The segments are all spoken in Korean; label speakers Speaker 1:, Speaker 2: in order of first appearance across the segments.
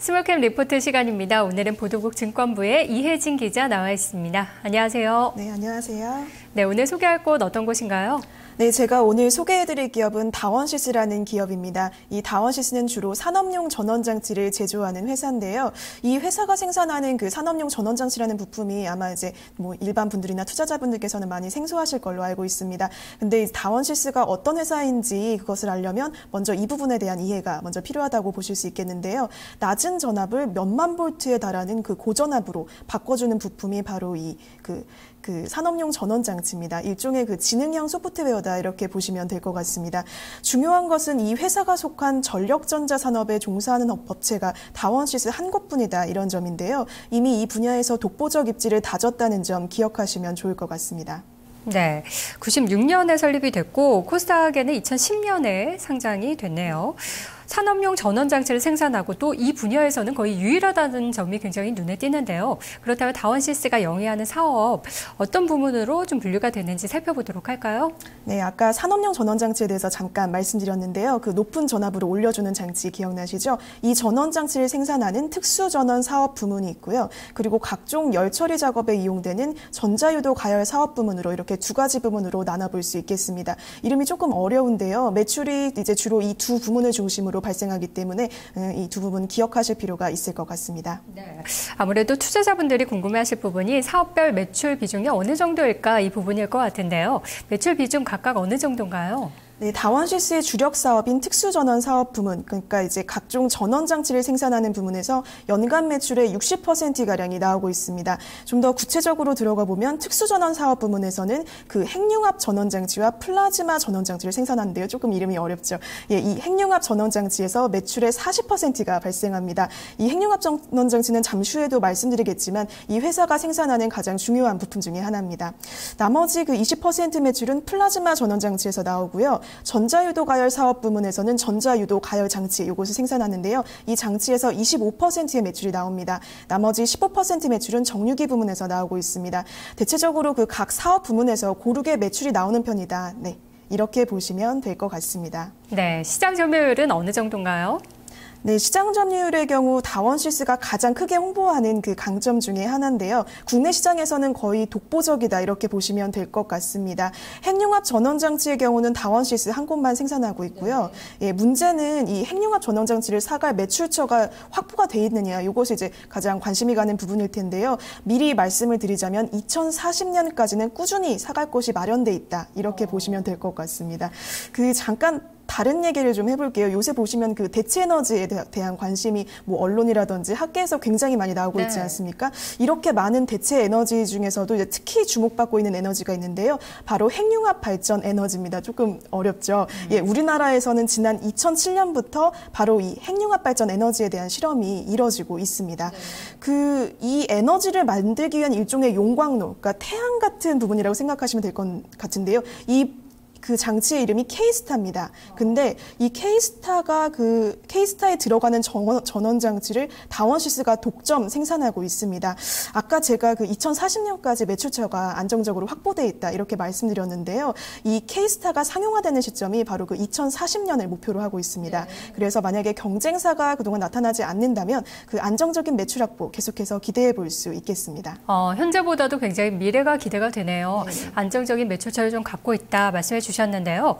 Speaker 1: 스몰캡 리포트 시간입니다. 오늘은 보도국 증권부의 이혜진 기자 나와 있습니다. 안녕하세요.
Speaker 2: 네, 안녕하세요.
Speaker 1: 네, 오늘 소개할 곳 어떤 곳인가요?
Speaker 2: 네, 제가 오늘 소개해드릴 기업은 다원시스라는 기업입니다. 이 다원시스는 주로 산업용 전원장치를 제조하는 회사인데요. 이 회사가 생산하는 그 산업용 전원장치라는 부품이 아마 이제 일반 분들이나 투자자분들께서는 많이 생소하실 걸로 알고 있습니다. 근데 이 다원시스가 어떤 회사인지 그것을 알려면 먼저 이 부분에 대한 이해가 먼저 필요하다고 보실 수 있겠는데요. 낮은 전압을 몇만 볼트에 달하는 그 고전압으로 바꿔주는 부품이 바로 그 산업용 전원장치입니다. 일종의 그 지능형 소프트웨어다 이렇게 보시면 될 것 같습니다. 중요한 것은 이 회사가 속한 전력전자 산업에 종사하는 업체가 다원시스 한 곳뿐이다 이런 점인데요. 이미 이 분야에서 독보적 입지를 다졌다는 점 기억하시면 좋을 것 같습니다.
Speaker 1: 네, 96년에 설립이 됐고 코스닥에는 2010년에 상장이 됐네요. 산업용 전원장치를 생산하고 또 이 분야에서는 거의 유일하다는 점이 굉장히 눈에 띄는데요. 그렇다면 다원시스가 영위하는 사업 어떤 부문으로 좀 분류가 되는지 살펴보도록 할까요?
Speaker 2: 네, 아까 산업용 전원장치에 대해서 잠깐 말씀드렸는데요. 그 높은 전압으로 올려주는 장치 기억나시죠? 이 전원장치를 생산하는 특수전원 사업 부문이 있고요. 그리고 각종 열처리 작업에 이용되는 전자유도 가열 사업 부문으로 이렇게 두 가지 부문으로 나눠볼 수 있겠습니다. 이름이 조금 어려운데요. 매출이 이제 주로 이 두 부문을 중심으로 발생하기 때문에 이 두 부분 기억하실 필요가 있을 것 같습니다.
Speaker 1: 네. 아무래도 투자자분들이 궁금해하실 부분이 사업별 매출 비중이 어느 정도일까 이 부분일 것 같은데요. 매출 비중 각각 어느 정도인가요?
Speaker 2: 네, 다원시스의 주력 사업인 특수전원 사업 부문, 그러니까 이제 각종 전원 장치를 생산하는 부문에서 연간 매출의 60%가량이 나오고 있습니다. 좀 더 구체적으로 들어가 보면 특수전원 사업 부문에서는 그 핵융합 전원 장치와 플라즈마 전원 장치를 생산하는데요. 조금 이름이 어렵죠. 예, 이 핵융합 전원 장치에서 매출의 40%가 발생합니다. 이 핵융합 전원 장치는 잠시 후에도 말씀드리겠지만 이 회사가 생산하는 가장 중요한 부품 중에 하나입니다. 나머지 그 20% 매출은 플라즈마 전원 장치에서 나오고요. 전자유도 가열 사업 부문에서는 전자유도 가열 장치 이것을 생산하는데요. 이 장치에서 25%의 매출이 나옵니다. 나머지 15% 매출은 정유기 부문에서 나오고 있습니다. 대체적으로 그 각 사업 부문에서 고르게 매출이 나오는 편이다. 네, 이렇게 보시면 될 것 같습니다.
Speaker 1: 네, 시장 점유율은 어느 정도인가요?
Speaker 2: 네, 시장 점유율의 경우 다원시스가 가장 크게 홍보하는 그 강점 중에 하나인데요. 국내 시장에서는 거의 독보적이다 이렇게 보시면 될 것 같습니다. 핵융합 전원장치의 경우는 다원시스 한 곳만 생산하고 있고요. 예, 문제는 이 핵융합 전원장치를 사갈 매출처가 확보가 돼 있느냐 이것이 이제 가장 관심이 가는 부분일 텐데요. 미리 말씀을 드리자면 2040년까지는 꾸준히 사갈 곳이 마련돼 있다 이렇게 보시면 될 것 같습니다. 잠깐 다른 얘기를 좀 해볼게요. 요새 보시면 그 대체 에너지에 대한 관심이 언론이라든지 학계에서 굉장히 많이 나오고 있지 않습니까? 이렇게 많은 대체 에너지 중에서도 이제 특히 주목받고 있는 에너지가 있는데요. 바로 핵융합 발전 에너지입니다. 조금 어렵죠. 예, 우리나라에서는 지난 2007년부터 바로 이 핵융합 발전 에너지에 대한 실험이 이뤄지고 있습니다. 이 에너지를 만들기 위한 일종의 용광로, 그러니까 태양 같은 부분이라고 생각하시면 될 것 같은데요. 그 장치의 이름이 K스타입니다. 근데 이 K스타에 들어가는 전원 장치를 다원시스가 독점 생산하고 있습니다. 아까 제가 그 2040년까지 매출처가 안정적으로 확보돼 있다 이렇게 말씀드렸는데요. 이 K스타가 상용화되는 시점이 바로 그 2040년을 목표로 하고 있습니다. 그래서 만약에 경쟁사가 그동안 나타나지 않는다면 그 안정적인 매출 확보 계속해서 기대해 볼 수 있겠습니다.
Speaker 1: 현재보다도 굉장히 미래가 기대가 되네요. 안정적인 매출처를 좀 갖고 있다 말씀해 주셨는데요.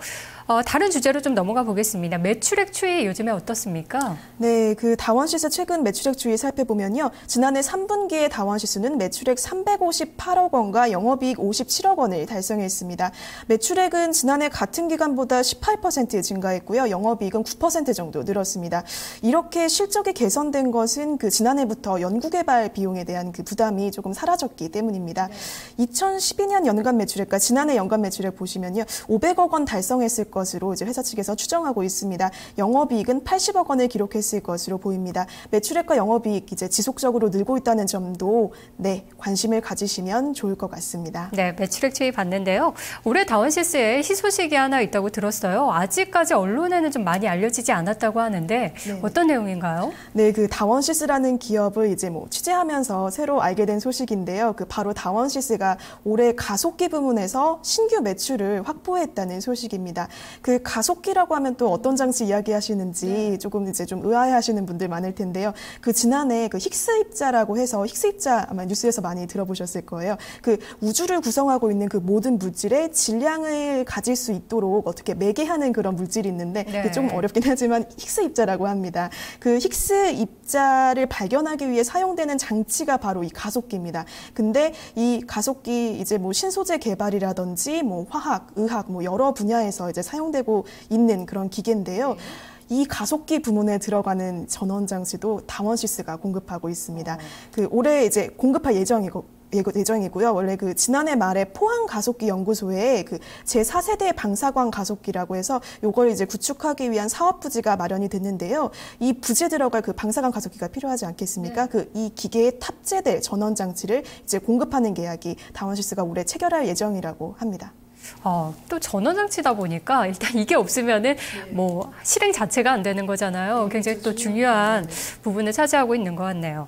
Speaker 1: 다른 주제로 좀 넘어가 보겠습니다. 매출액 추이 요즘에 어떻습니까?
Speaker 2: 네, 그 다원시스 최근 매출액 추이 살펴보면요. 지난해 3분기에 다원시스는 매출액 358억 원과 영업이익 57억 원을 달성했습니다. 매출액은 지난해 같은 기간보다 18% 증가했고요. 영업이익은 9% 정도 늘었습니다. 이렇게 실적이 개선된 것은 그 지난해부터 연구개발 비용에 대한 그 부담이 조금 사라졌기 때문입니다. 2012년 연간 매출액과 지난해 연간 매출액 보시면요. 500억 원 달성했을 것으로 이제 회사 측에서 추정하고 있습니다. 영업이익은 80억 원을 기록했을 것으로 보입니다. 매출액과 영업이익 이제 지속적으로 늘고 있다는 점도 관심을 가지시면 좋을 것 같습니다.
Speaker 1: 네, 매출액 추이 봤는데요. 올해 다원시스에 희소식이 하나 있다고 들었어요. 아직까지 언론에는 좀 많이 알려지지 않았다고 하는데 어떤 내용인가요?
Speaker 2: 네, 그 다원시스라는 기업을 이제 취재하면서 새로 알게 된 소식인데요. 바로 다원시스가 올해 가속기 부문에서 신규 매출을 확보했다는 소식입니다. 그 가속기라고 하면 또 어떤 장치 이야기하시는지 조금 이제 좀 의아해하시는 분들 많을 텐데요. 그 지난해 그 힉스 입자라고 해서 힉스 입자 아마 뉴스에서 많이 들어보셨을 거예요. 그 우주를 구성하고 있는 그 모든 물질의 질량을 가질 수 있도록 어떻게 매개하는 그런 물질이 있는데
Speaker 1: 네.
Speaker 2: 좀 어렵긴 하지만 힉스 입자라고 합니다. 그 힉스 입자를 발견하기 위해 사용되는 장치가 바로 이 가속기입니다. 근데 이 가속기 이제 뭐 신소재 개발이라든지 뭐 화학, 의학 뭐 여러 분야에서 이제 사용되고 있는 그런 기계인데요. 이 가속기 부문에 들어가는 전원 장치도 다원시스가 공급하고 있습니다. 그 올해 이제 공급할 예정이고요. 원래 그 지난해 말에 포항 가속기 연구소에 그 제4세대 방사광 가속기라고 해서 요걸 이제 구축하기 위한 사업 부지가 마련이 됐는데요. 이 부지에 들어갈 그 방사광 가속기가 필요하지 않겠습니까? 그 이 기계에 탑재될 전원 장치를 이제 공급하는 계약이 다원시스가 올해 체결할 예정이라고 합니다.
Speaker 1: 또 전원장치다 보니까 일단 이게 없으면은 뭐 실행 자체가 안 되는 거잖아요. 굉장히 또 중요한 부분을 차지하고 있는 것 같네요.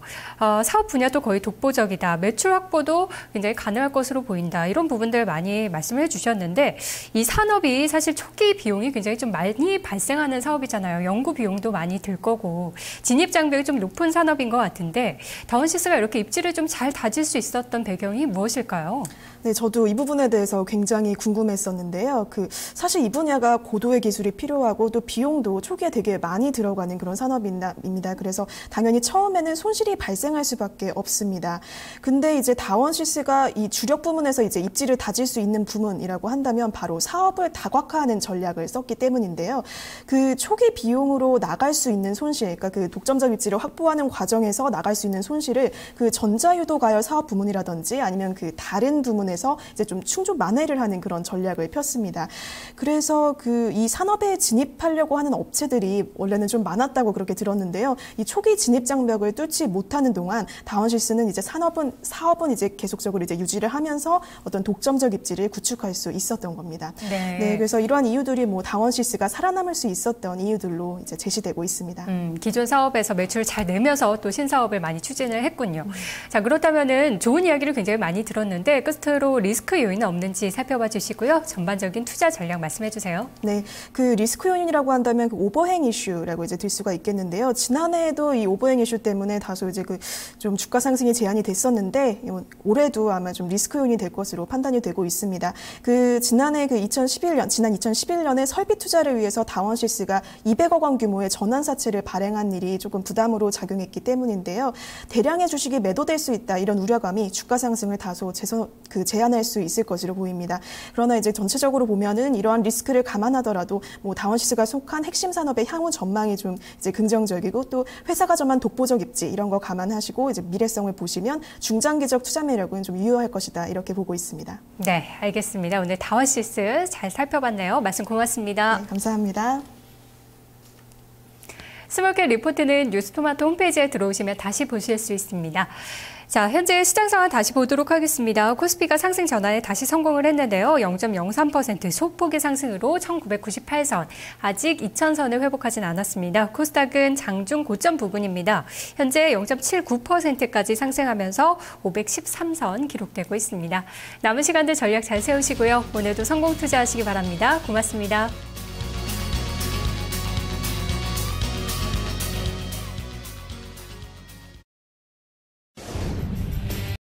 Speaker 1: 사업 분야도 거의 독보적이다. 매출 확보도 굉장히 가능할 것으로 보인다. 이런 부분들 많이 말씀을 해주셨는데 이 산업이 사실 초기 비용이 굉장히 좀 많이 발생하는 사업이잖아요. 연구 비용도 많이 들 거고 진입 장벽이 좀 높은 산업인 것 같은데 다원시스가 이렇게 입지를 좀 잘 다질 수 있었던 배경이 무엇일까요?
Speaker 2: 네, 저도 이 부분에 대해서 굉장히 궁금했었는데요. 사실 이 분야가 고도의 기술이 필요하고 또 비용도 초기에 되게 많이 들어가는 그런 산업입니다. 그래서 당연히 처음에는 손실이 발생할 수밖에 없습니다. 근데 이제 다원시스가 이 주력 부문에서 이제 입지를 다질 수 있는 부문이라고 한다면 바로 사업을 다각화하는 전략을 썼기 때문인데요. 그 초기 비용으로 나갈 수 있는 손실, 그러니까 그 독점적 입지를 확보하는 과정에서 나갈 수 있는 손실을 그 전자유도 가열 사업 부문이라든지 아니면 그 다른 부문에 이제 좀 충족 만회를 하는 그런 전략을 폈습니다. 그래서 이 산업에 진입하려고 하는 업체들이 원래는 좀 많았다고 그렇게 들었는데요. 이 초기 진입 장벽을 뚫지 못하는 동안 다원시스는 이제 사업은 이제 계속적으로 이제 유지를 하면서 어떤 독점적 입지를 구축할 수 있었던 겁니다. 네, 그래서 이러한 이유들이 뭐 다원시스가 살아남을 수 있었던 이유들로 이제 제시되고 있습니다.
Speaker 1: 기존 사업에서 매출을 잘 내면서 또 신사업을 많이 추진을 했군요. 자, 그렇다면은 좋은 이야기를 굉장히 많이 들었는데 끝으로 리스크 요인은 없는지 살펴봐 주시고요. 전반적인 투자 전략 말씀해 주세요.
Speaker 2: 네, 그 리스크 요인이라고 한다면 그 오버행 이슈라고 이제 들 수가 있겠는데요. 지난해에도 이 오버행 이슈 때문에 다소 이제 좀 주가 상승이 제한이 됐었는데 올해도 아마 좀 리스크 요인이 될 것으로 판단이 되고 있습니다. 지난해 지난 2011년에 설비 투자를 위해서 다원시스가 200억 원 규모의 전환사채를 발행한 일이 조금 부담으로 작용했기 때문인데요. 대량의 주식이 매도될 수 있다 이런 우려감이 주가 상승을 다소 제한할 수 있을 것으로 보입니다. 그러나 이제 전체적으로 보면은 이러한 리스크를 감안하더라도 뭐 다원시스가 속한 핵심 산업의 향후 전망이 좀 이제 긍정적이고 또 회사가 점한 독보적 입지 이런 거 감안하시고 이제 미래성을 보시면 중장기적 투자 매력은 좀 유효할 것이다 이렇게 보고 있습니다.
Speaker 1: 네, 알겠습니다. 오늘 다원시스 잘 살펴봤네요. 말씀 고맙습니다.
Speaker 2: 네, 감사합니다.
Speaker 1: 스몰캡 리포트는 뉴스토마토 홈페이지에 들어오시면 다시 보실 수 있습니다. 자, 현재 시장 상황 다시 보도록 하겠습니다. 코스피가 상승 전환에 다시 성공을 했는데요. 0.03% 소폭의 상승으로 1998선, 아직 2000선을 회복하진 않았습니다. 코스닥은 장중 고점 부근입니다. 현재 0.79%까지 상승하면서 513선 기록되고 있습니다. 남은 시간들 전략 잘 세우시고요. 오늘도 성공 투자하시기 바랍니다. 고맙습니다.